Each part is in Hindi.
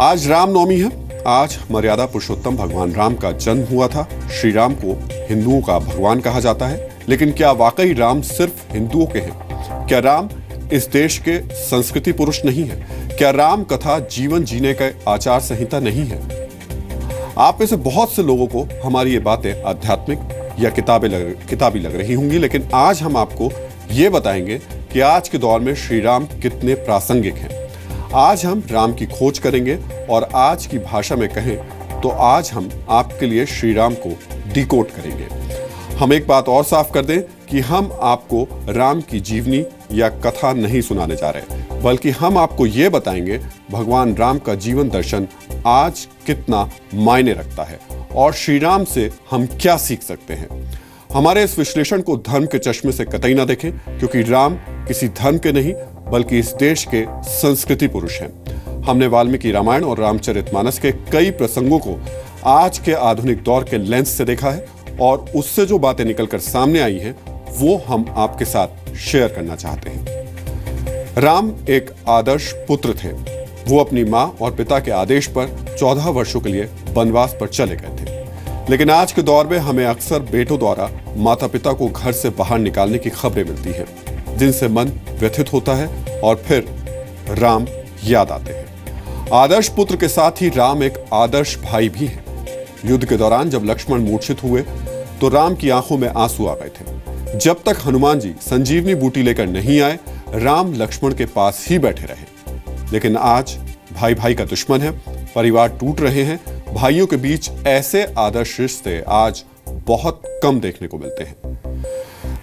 आज रामनवमी है। आज मर्यादा पुरुषोत्तम भगवान राम का जन्म हुआ था। श्री राम को हिंदुओं का भगवान कहा जाता है। लेकिन क्या वाकई राम सिर्फ हिंदुओं के हैं? क्या राम इस देश के संस्कृति पुरुष नहीं है? क्या राम कथा जीवन जीने का आचार संहिता नहीं है? आप में से बहुत से लोगों को हमारी ये बातें आध्यात्मिक या किताबी लग रही होंगी, लेकिन आज हम आपको ये बताएंगे कि आज के दौर में श्री राम कितने प्रासंगिक हैं। आज हम राम की खोज करेंगे और आज की भाषा में कहें तो आज हम आपके लिए श्री राम को डिकोड करेंगे। हम एक बात और साफ कर दें कि हम आपको राम की जीवनी या कथा नहीं सुनाने जा रहे, बल्कि हम आपको ये बताएंगे भगवान राम का जीवन दर्शन आज कितना मायने रखता है और श्री राम से हम क्या सीख सकते हैं। हमारे इस विश्लेषण को धर्म के चश्मे से कतई ना देखें, क्योंकि राम किसी धर्म के नहीं बल्कि इस देश के संस्कृति पुरुष हैं। हमने वाल्मीकि रामायण और रामचरितमानस के कई प्रसंगों को आज के आधुनिक दौर के लेंस से देखा है और उससे जो बातें निकलकर सामने आई हैं वो हम आपके साथ शेयर करना चाहते हैं। राम एक आदर्श पुत्र थे। वो अपनी मां और पिता के आदेश पर 14 वर्षों के लिए वनवास पर चले गए थे। लेकिन आज के दौर में हमें अक्सर बेटों द्वारा माता पिता को घर से बाहर निकालने की खबरें मिलती हैं, जिनसे मन व्यथित होता है और फिर राम याद आते हैं। आदर्श पुत्र के साथ ही राम एक आदर्श भाई भी है। युद्ध के दौरान जब लक्ष्मण मूर्छित हुए तो राम की आंखों में आंसू आ गए थे। जब तक हनुमान जी संजीवनी बूटी लेकर नहीं आए, राम लक्ष्मण के पास ही बैठे रहे। लेकिन आज भाई भाई का दुश्मन है, परिवार टूट रहे हैं। भाइयों के बीच ऐसे आदर्श रिश्ते आज बहुत कम देखने को मिलते हैं।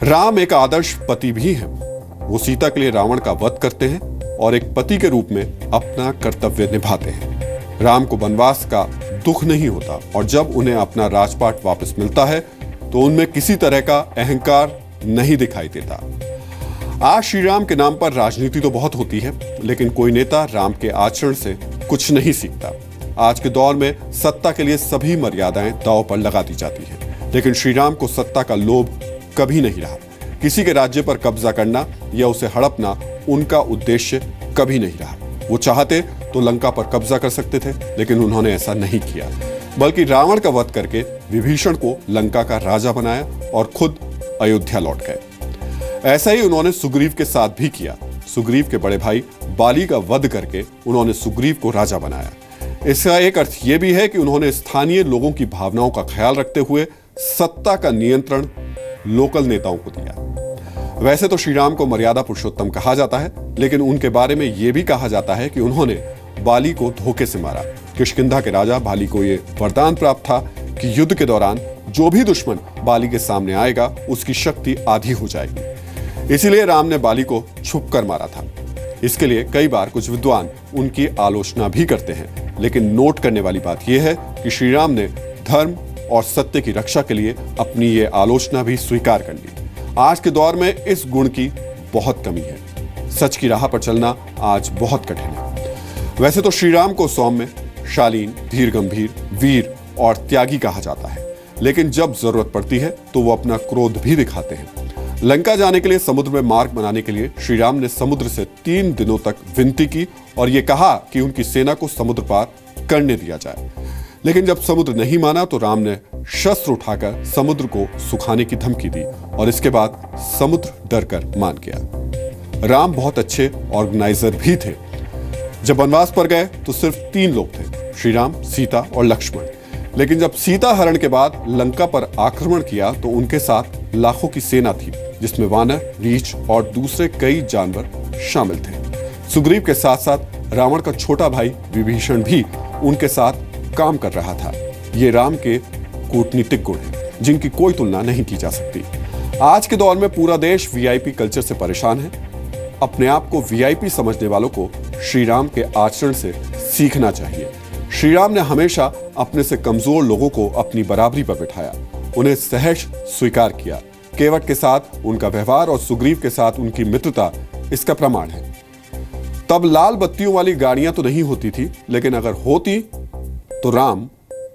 राम एक आदर्श पति भी हैं। वो सीता के लिए रावण का वध करते हैं और एक पति के रूप में अपना कर्तव्य निभाते हैं। राम को वनवास का दुख नहीं होता और जब उन्हें अपना राजपाट वापस मिलता है तो उनमें किसी तरह का अहंकार नहीं दिखाई देता। आज श्री राम के नाम पर राजनीति तो बहुत होती है, लेकिन कोई नेता राम के आचरण से कुछ नहीं सीखता। आज के दौर में सत्ता के लिए सभी मर्यादाएं दांव पर लगा दी जाती हैं, लेकिन श्री राम को सत्ता का लोभ कभी नहीं रहा। किसी के राज्य पर कब्जा करना या उसे हड़पना उनका उद्देश्य कभी नहीं रहा। वो चाहते तो लंका पर कब्जा कर सकते थे, लेकिन उन्होंने ऐसा नहीं किया, बल्कि रावण का वध करके विभीषण को लंका का राजा बनाया और खुद अयोध्या लौट गए। ऐसा ही उन्होंने सुग्रीव के साथ भी किया। सुग्रीव के बड़े भाई बाली का वध करके उन्होंने सुग्रीव को राजा बनाया। इसका एक अर्थ यह भी है कि उन्होंने स्थानीय लोगों की भावनाओं का ख्याल रखते हुए सत्ता का नियंत्रण लोकल नेताओं को दिया। वैसे तो श्री राम को मर्यादा पुरुषोत्तम कहा जाता है, लेकिन उनके बारे में यह भी कहा जाता है कि उन्होंने बाली को धोखे से मारा। किष्किंधा के राजा बाली को यह वरदान प्राप्त था कि युद्ध के दौरान जो भी दुश्मन बाली के सामने आएगा उसकी शक्ति आधी हो जाएगी। इसीलिए राम ने बाली को छुपकर मारा था। इसके लिए कई बार कुछ विद्वान उनकी आलोचना भी करते हैं, लेकिन नोट करने वाली बात यह है कि श्री राम ने धर्म और सत्य की रक्षा के लिए अपनी ये आलोचना भी स्वीकार कर ली। आज के दौर में इस गुण की बहुत कमी है। सच की राह पर चलना आज बहुत कठिन है। वैसे तो श्री राम को सौम्य, शालीन, धीर गंभीर, वीर और त्यागी कहा जाता है, लेकिन जब जरूरत पड़ती है तो वो अपना क्रोध भी दिखाते हैं। लंका जाने के लिए समुद्र में मार्ग बनाने के लिए श्री राम ने समुद्र से 3 दिनों तक विनती की और यह कहा कि उनकी सेना को समुद्र पार करने दिया जाए। लेकिन जब समुद्र नहीं माना तो राम ने शस्त्र उठाकर समुद्र को सुखाने की धमकी दी और इसके बाद समुद्र डरकर मान गया। राम बहुत अच्छे ऑर्गेनाइजर भी थे। जब वनवास पर गए तो सिर्फ 3 लोग थे, श्री राम, सीता और लक्ष्मण। लेकिन जब सीता हरण के बाद लंका पर आक्रमण किया तो उनके साथ लाखों की सेना थी, जिसमें वानर, रीछ और दूसरे कई जानवर शामिल थे। सुग्रीव के साथ साथ रावण का छोटा भाई विभीषण भी उनके साथ काम कर रहा था। ये राम के कूटनीतिक गुण हैं, जिनकी कोई तुलना नहीं की जा सकती। आज के दौर में पूरा देश वीआईपी कल्चर से परेशान है। अपने आप को वीआईपी समझने वालों को श्री राम के आचरण से सीखना चाहिए। श्री राम ने हमेशा अपने से कमजोर लोगों को अपनी बराबरी पर बिठाया, उन्हें सहर्ष स्वीकार किया। केवट के साथ उनका व्यवहार और सुग्रीव के साथ उनकी मित्रता इसका प्रमाण है। तब लाल बत्तियों वाली गाड़ियां तो नहीं होती थी, लेकिन अगर होती तो राम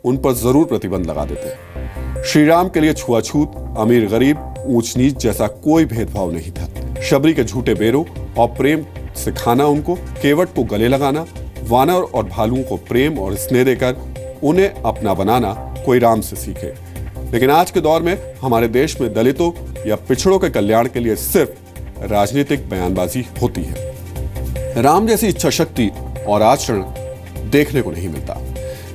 उन पर जरूर प्रतिबंध लगा देते। श्री राम के लिए छुआछूत, अमीर गरीब, ऊंच नीच जैसा कोई भेदभाव नहीं था। शबरी के झूठे बेरों और प्रेम सिखाना उनको, केवट को गले लगाना वानर और भालुओं को प्रेम और स्नेह देकर उन्हें अपना बनाना कोई राम से सीखे। लेकिन आज के दौर में हमारे देश में दलितों या पिछड़ों के कल्याण के लिए सिर्फ राजनीतिक बयानबाजी होती है। राम जैसी इच्छा शक्ति और आचरण देखने को नहीं मिलता।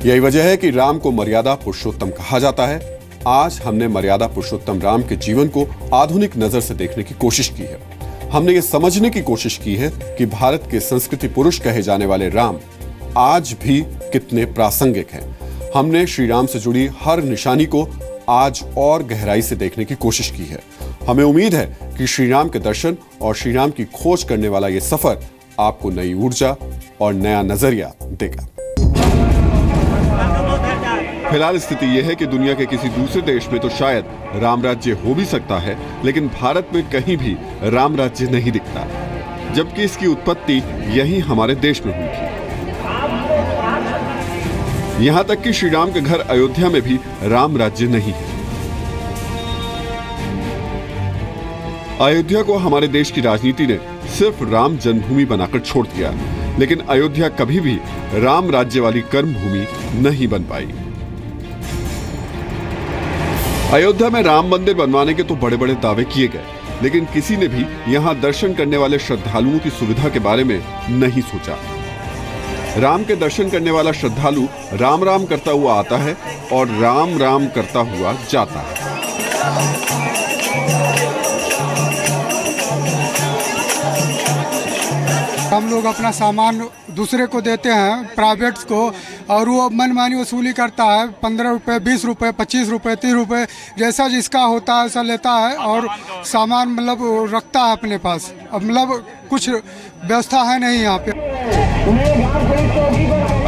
यही वजह है कि राम को मर्यादा पुरुषोत्तम कहा जाता है। आज हमने मर्यादा पुरुषोत्तम राम के जीवन को आधुनिक नजर से देखने की कोशिश की है। हमने ये समझने की कोशिश की है कि भारत के संस्कृति पुरुष कहे जाने वाले राम आज भी कितने प्रासंगिक हैं। हमने श्री राम से जुड़ी हर निशानी को आज और गहराई से देखने की कोशिश की है। हमें उम्मीद है कि श्री राम के दर्शन और श्री राम की खोज करने वाला ये सफर आपको नई ऊर्जा और नया नजरिया देगा। फिलहाल स्थिति यह है कि दुनिया के किसी दूसरे देश में तो शायद राम राज्य हो भी सकता है, लेकिन भारत में कहीं भी राम राज्य नहीं दिखता, जबकि इसकी उत्पत्ति यही हमारे देश में हुई थी। यहां तक कि श्री राम के घर अयोध्या में भी राम राज्य नहीं है। अयोध्या को हमारे देश की राजनीति ने सिर्फ राम जन्मभूमि बनाकर छोड़ दिया, लेकिन अयोध्या कभी भी राम राज्य वाली कर्मभूमि नहीं बन पाई। अयोध्या में राम मंदिर बनवाने के तो बड़े बड़े दावे किए गए, लेकिन किसी ने भी यहां दर्शन करने वाले श्रद्धालुओं की सुविधा के बारे में नहीं सोचा। राम के दर्शन करने वाला श्रद्धालु राम राम करता हुआ आता है और राम राम करता हुआ जाता है। हम लोग अपना सामान दूसरे को देते हैं, प्राइवेट्स को, और वो मनमानी वसूली करता है। 15 रुपये, 20 रुपये, 25 रुपये, 30 रुपये, जैसा जिसका होता है ऐसा लेता है और सामान मतलब रखता है अपने पास। अब मतलब कुछ व्यवस्था है नहीं यहाँ पे।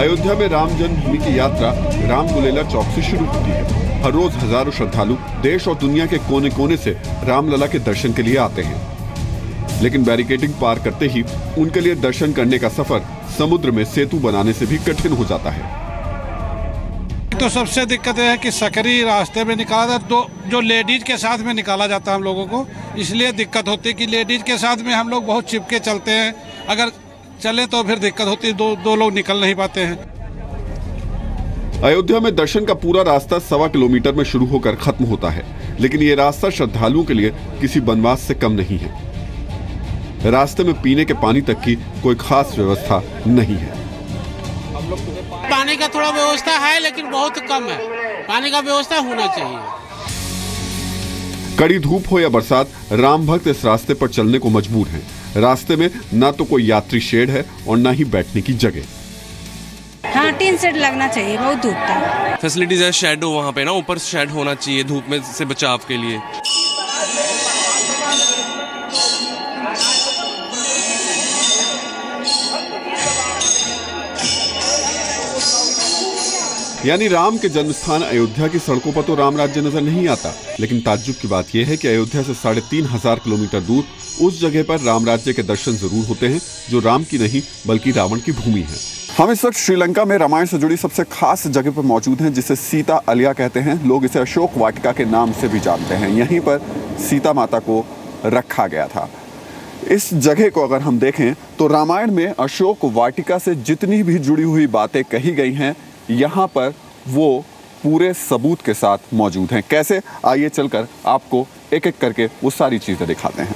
अयोध्या में राम जन्मभूमि की यात्रा रामगुलेला चौक से शुरू होती है। हर रोज हजारों श्रद्धालु देश और दुनिया के कोने कोने से रामलला के दर्शन के लिए आते हैं, लेकिन बैरिकेडिंग पार करते ही उनके लिए दर्शन करने का सफर समुद्र में सेतु बनाने से भी कठिन हो जाता है। तो सबसे दिक्कत है कि सकरी रास्ते में निकाला जाता, तो जो लेडीज के साथ में निकाला जाता है हम लोगों को, इसलिए दिक्कत होती है कि लेडीज के साथ में हम लोग बहुत चिपके चलते हैं। अगर चले तो फिर दिक्कत होती है, दो लोग निकल नहीं पाते हैं। अयोध्या में दर्शन का पूरा रास्ता 1.25 किलोमीटर में शुरू होकर खत्म होता है, लेकिन ये रास्ता श्रद्धालुओं के लिए किसी बनवास से कम नहीं है। रास्ते में पीने के पानी तक की कोई खास व्यवस्था नहीं है। पानी का थोड़ा व्यवस्था है, लेकिन बहुत कम है। पानी का व्यवस्था होना चाहिए। कड़ी धूप हो या बरसात, राम भक्त इस रास्ते पर चलने को मजबूर हैं। रास्ते में ना तो कोई यात्री शेड है और ना ही बैठने की जगह। हाँ, टीन शेड लगना चाहिए, बहुत धूप था। फैसिलिटीज है, शेड हो वहाँ पे ना, ऊपर शेड होना चाहिए धूप में से बचाव के लिए। यानी राम के जन्मस्थान अयोध्या की सड़कों पर तो राम राज्य नजर नहीं आता, लेकिन ताज्जुब की बात यह है कि अयोध्या से 3,500 किलोमीटर दूर उस जगह पर राम राज्य के दर्शन जरूर होते हैं जो राम की नहीं बल्कि रावण की भूमि है। हम इस वक्त श्रीलंका में रामायण से जुड़ी सबसे खास जगह पर मौजूद हैं, जिसे सीता अलिया कहते हैं। लोग इसे अशोक वाटिका के नाम से भी जानते हैं। यहीं पर सीता माता को रखा गया था। इस जगह को अगर हम देखें तो रामायण में अशोक वाटिका से जितनी भी जुड़ी हुई बातें कही गई हैं, यहाँ पर वो पूरे सबूत के साथ मौजूद हैं। कैसे, आइए चलकर आपको एक एक करके वो सारी चीजें दिखाते हैं।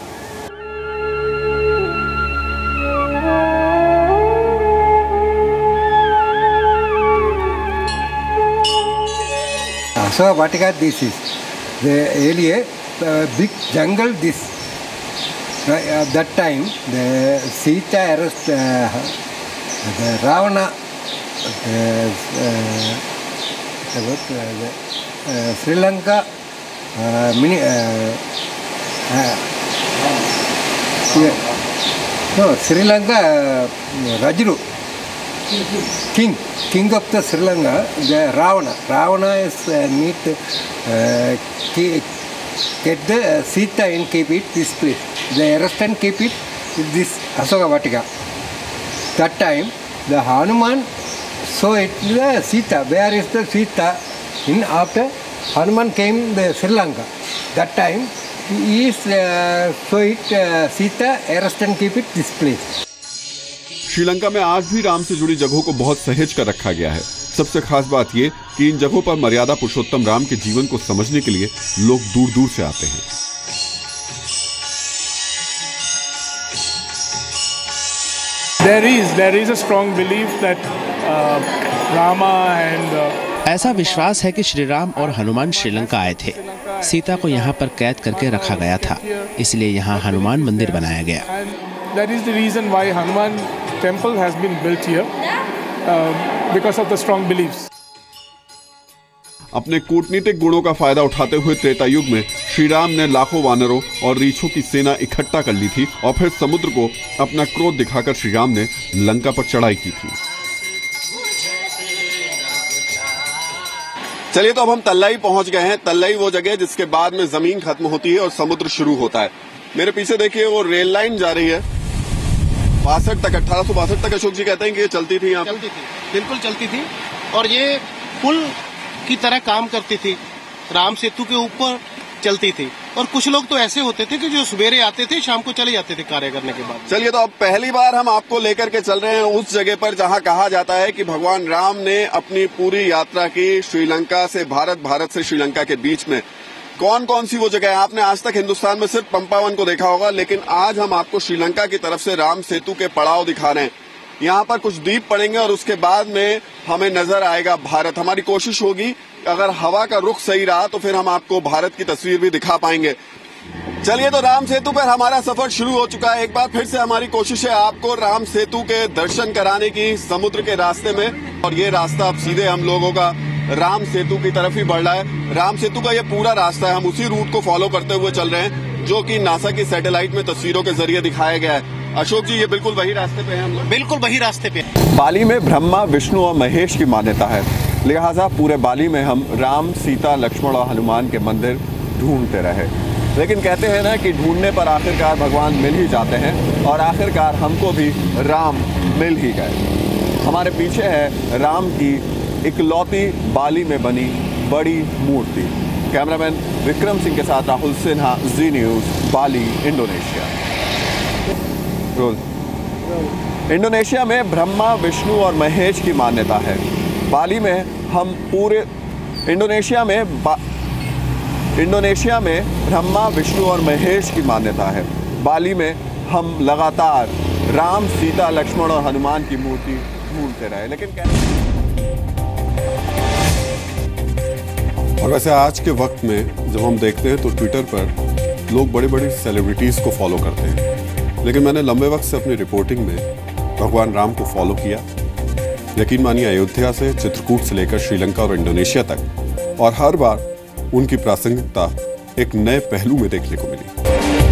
So Vatika, this is the area, big jungle. This that time the Sita arrest the Ravana, Sri Lanka Sri Lanka Rajuru. King of the Sri Lanka, the Ravana is need to get the Sita and keep it this place. They arrest and keep it this Asoka Vatika. That time the Hanuman saw it the Sita. Where is the Sita? In after Hanuman came the Sri Lanka. That time he is saw it Sita, arrest and keep it this place. Sri Lanka में आज भी राम से जुड़ी जगहों को बहुत सहेज कर रखा गया है। सबसे खास बात यह कि इन जगहों पर मर्यादा पुरुषोत्तम राम के जीवन को समझने के लिए लोग दूर दूर से आते हैं। There is a strong belief that Rama and ऐसा विश्वास है कि श्री राम और हनुमान श्रीलंका आए थे। सीता को यहाँ पर कैद करके रखा गया था, इसलिए यहाँ हनुमान मंदिर बनाया गया। that is the reason why Hanuman temple has been built here because of the strong beliefs. अपने कूटनीतिक गुणों का फायदा उठाते हुए त्रेता युग में श्री राम ने लाखों वानरों और रीछों की सेना इकट्ठा कर ली थी और फिर समुद्र को अपना क्रोध दिखाकर श्री राम ने लंका पर चढ़ाई की थी। चलिए तो अब हम तल्लाई पहुंच गए हैं। तल्लाई वो जगह जिसके बाद में जमीन खत्म होती है और समुद्र शुरू होता है। मेरे पीछे देखिए वो रेल लाइन जा रही है 62 तक, 1862 तक अशोक जी कहते हैं कि ये चलती थी यहाँ। चलती थी, बिल्कुल चलती थी और ये पुल की तरह काम करती थी, राम सेतु के ऊपर चलती थी। और कुछ लोग तो ऐसे होते थे कि जो सवेरे आते थे शाम को चले जाते थे कार्य करने के बाद। चलिए तो अब पहली बार हम आपको लेकर के चल रहे हैं उस जगह पर जहां कहा जाता है कि भगवान राम ने अपनी पूरी यात्रा की श्रीलंका से भारत, भारत से श्रीलंका के बीच में। कौन कौन सी वो जगह है? आपने आज तक हिंदुस्तान में सिर्फ पंपावन को देखा होगा, लेकिन आज हम आपको श्रीलंका की तरफ से राम सेतु के पड़ाव दिखा रहे हैं। यहाँ पर कुछ द्वीप पड़ेंगे और उसके बाद में हमें नजर आएगा भारत। हमारी कोशिश होगी अगर हवा का रुख सही रहा तो फिर हम आपको भारत की तस्वीर भी दिखा पाएंगे। चलिए तो राम सेतु पर हमारा सफर शुरू हो चुका है। एक बार फिर से हमारी कोशिश है आपको राम सेतु के दर्शन कराने की समुद्र के रास्ते में, और ये रास्ता अब सीधे हम लोगों का राम सेतु की तरफ ही बढ़ रहा है। राम सेतु का ये पूरा रास्ता है, हम उसी रूट को फॉलो करते हुए चल रहे हैं जो कि नासा की सैटेलाइट में तस्वीरों के जरिए दिखाया गया है। अशोक जी, ये बिल्कुल वही रास्ते पे हैं हम लोग? बिल्कुल वही रास्ते पे। बाली में ब्रह्मा, विष्णु और महेश की मान्यता है, लिहाजा पूरे बाली में हम राम, सीता, लक्ष्मण और हनुमान के मंदिर ढूंढते रहे। लेकिन कहते हैं ना कि ढूंढने पर आखिरकार भगवान मिल ही जाते हैं, और आखिरकार हमको भी राम मिल ही गए। हमारे पीछे है राम की इकलौती बाली में बनी बड़ी मूर्ति। कैमरामैन विक्रम सिंह के साथ राहुल सिन्हा, जी न्यूज़, बाली, इंडोनेशिया। इंडोनेशिया में ब्रह्मा, विष्णु और महेश की मान्यता है। बाली में हम पूरे इंडोनेशिया में ब्रह्मा, विष्णु और महेश की मान्यता है। बाली में हम लगातार राम, सीता, लक्ष्मण और हनुमान की मूर्ति ढूंढते रहे, लेकिन और वैसे आज के वक्त में जब हम देखते हैं तो ट्विटर पर लोग बड़े बड़े सेलिब्रिटीज़ को फॉलो करते हैं, लेकिन मैंने लंबे वक्त से अपनी रिपोर्टिंग में भगवान राम को फॉलो किया। यकीन मानिए, अयोध्या से चित्रकूट से लेकर श्रीलंका और इंडोनेशिया तक, और हर बार उनकी प्रासंगिकता एक नए पहलू में देखने को मिली।